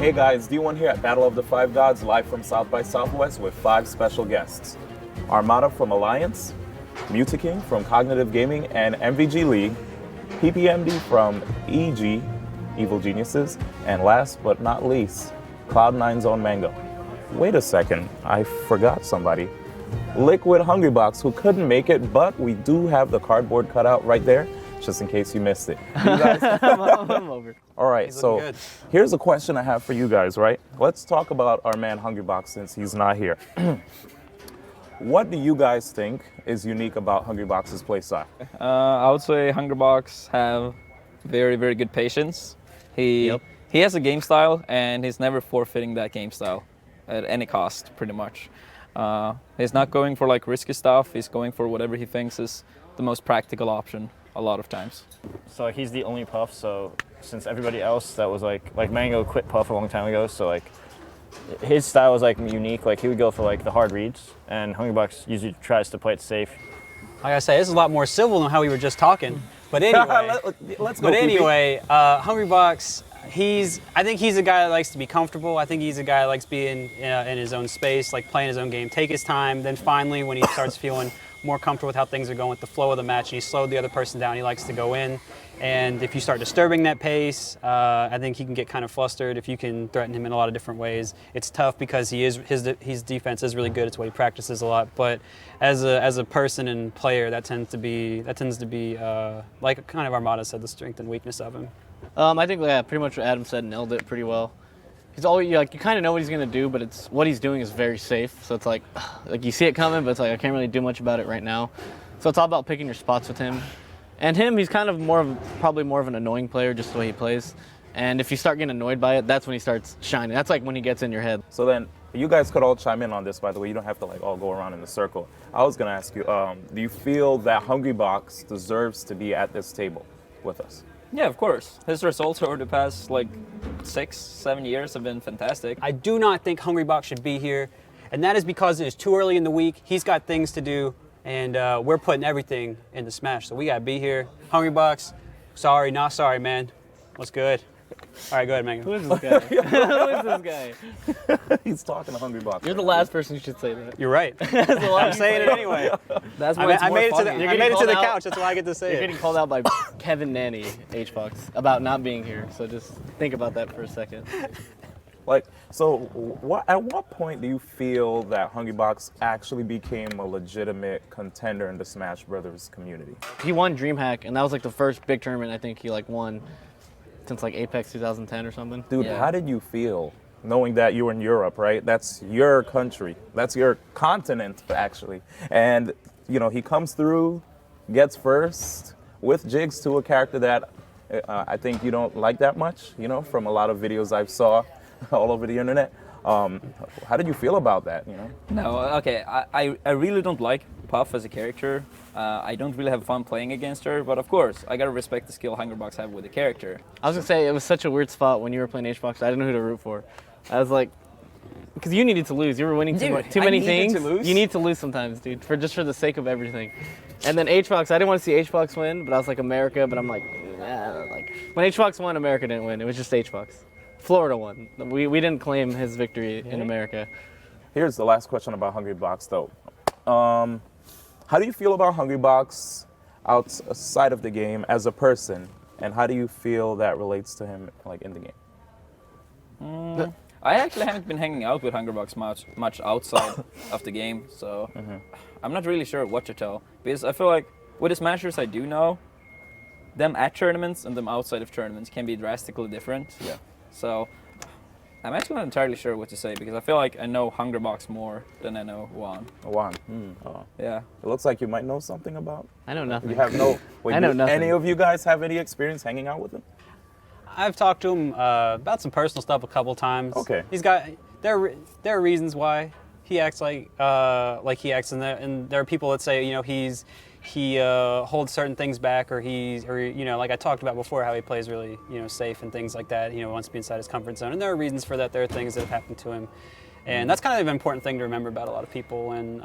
Hey guys, D1 here at Battle of the Five Gods, live from South by Southwest with 5 special guests. Armada from Alliance, Mutaking from Cognitive Gaming and MVG League, PPMD from EG, Evil Geniuses, and last but not least, Cloud9's own Mango. Wait a second, I forgot somebody. Liquid Hungrybox, who couldn't make it, but we do have the cardboard cutout right there, just in case you missed it. You guys? I'm over. All right, so here's a question I have for you guys, right? Let's talk about our man Hungrybox since he's not here. What do you guys think is unique about Hungrybox's playstyle? I would say Hungrybox have very, very good patience. He has a game style, and he's never forfeiting that game style at any cost, pretty much. He's not going for like risky stuff. He's going for whatever he thinks is the most practical option a lot of times. So he's the only Puff, so since everybody else that was like Mango quit Puff a long time ago, so like his style was like unique. Like he would go for like the hard reads, and Hungrybox usually tries to play it safe. Like I say, this is a lot more civil than how we were just talking. But anyway, Let's go. Hungrybox, I think he's a guy that likes to be comfortable. I think he's a guy that likes being in his own space, like playing his own game, take his time. Then finally, when he starts feeling more comfortable with how things are going with the flow of the match, and he slowed the other person down, he likes to go in. And if you start disturbing that pace, I think he can get kind of flustered. If you can threaten him in a lot of different ways, it's tough because his defense is really good. It's what he practices a lot. But as a person and player, that tends to be like kind of Armada said, the strength and weakness of him. I think pretty much what Adam said, nailed it pretty well. He's always like you kind of know what he's gonna do, but it's what he's doing is very safe. So it's like you see it coming, but it's like I can't really do much about it right now. So it's all about picking your spots with him. And he's kind of probably more of an annoying player, just the way he plays. And if you start getting annoyed by it, that's when he starts shining. That's like when he gets in your head. So then, you guys could all chime in on this, by the way. You don't have to like all go around in a circle. I was gonna ask you, do you feel that Hungrybox deserves to be at this table with us? Yeah, of course. His results over the past like 6-7 years have been fantastic. I do not think Hungrybox should be here, and that is because it is too early in the week. He's got things to do, and we're putting everything in the Smash, so we gotta be here. Hungrybox, sorry, not sorry, man. What's good? All right, go ahead, Mango. Who is this guy? Who is this guy? He's talking to Hungrybox. You're the last person who should say that. You're right. I'm saying it anyway. That's why I made it to the couch. That's why I get to say You're it. getting called out by Kevin Nanny, Hbox, about not being here. So just think about that for a second. Like, so at what point do you feel that Hungrybox actually became a legitimate contender in the Smash Brothers community? He won Dreamhack, and that was like the first big tournament I think he like won since like Apex 2010 or something. Dude, Yeah. How did you feel knowing that you were in Europe, right? That's your country. That's your continent, actually. And, you know, he comes through, gets first with Jigs to a character that I think you don't like that much, you know, from a lot of videos I've saw all over the internet. How did you feel about that, you know? No, okay, I really don't like Puff as a character. I don't really have fun playing against her, but of course, I gotta respect the skill Hungrybox have with the character. I was gonna say, it was such a weird spot when you were playing Hbox. I didn't know who to root for. I was like, because you needed to lose. You were winning too many things. You need to lose sometimes, dude, just for the sake of everything. And then Hbox, I didn't want to see Hbox win, but I was like America, but I'm like, when Hbox won, America didn't win. It was just Hbox. Florida won. We didn't claim his victory in America. Here's the last question about Hungrybox, though. How do you feel about Hungrybox outside of the game as a person, and how do you feel that relates to him like in the game? I actually haven't been hanging out with Hungrybox much outside of the game, so I'm not really sure what to tell. Because I feel like with the Smashers I do know, them at tournaments and them outside of tournaments can be drastically different. Yeah. So I'm actually not entirely sure what to say because I feel like I know Hungrybox more than I know Juan. Juan. Yeah. It looks like you might know something about. I know nothing. You have no. Wait, I know nothing. Any of you guys have any experience hanging out with him? I've talked to him about some personal stuff a couple times. Okay. He's got there are reasons why he acts like he acts, and there are people that say, you know, he holds certain things back, or you know, like I talked about before, how he plays really, you know, safe and things like that. You know, wants to be inside his comfort zone, and there are reasons for that. There are things that have happened to him, And that's kind of an important thing to remember about a lot of people. And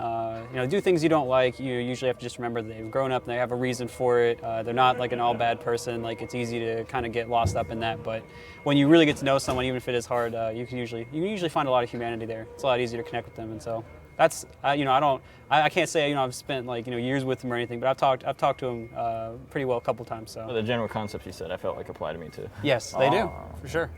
you know, do things you don't like, you usually have to just remember that they've grown up and they have a reason for it. They're not like an all bad person. Like, it's easy to kind of get lost up in that. But when you really get to know someone, even if it is hard, you can usually find a lot of humanity there. It's a lot easier to connect with them. And so that's you know, I can't say, you know, I've spent like, you know, years with him or anything, but I've talked to him pretty well a couple times. So The general concepts you said, I felt like apply to me too. yes, they do, for sure.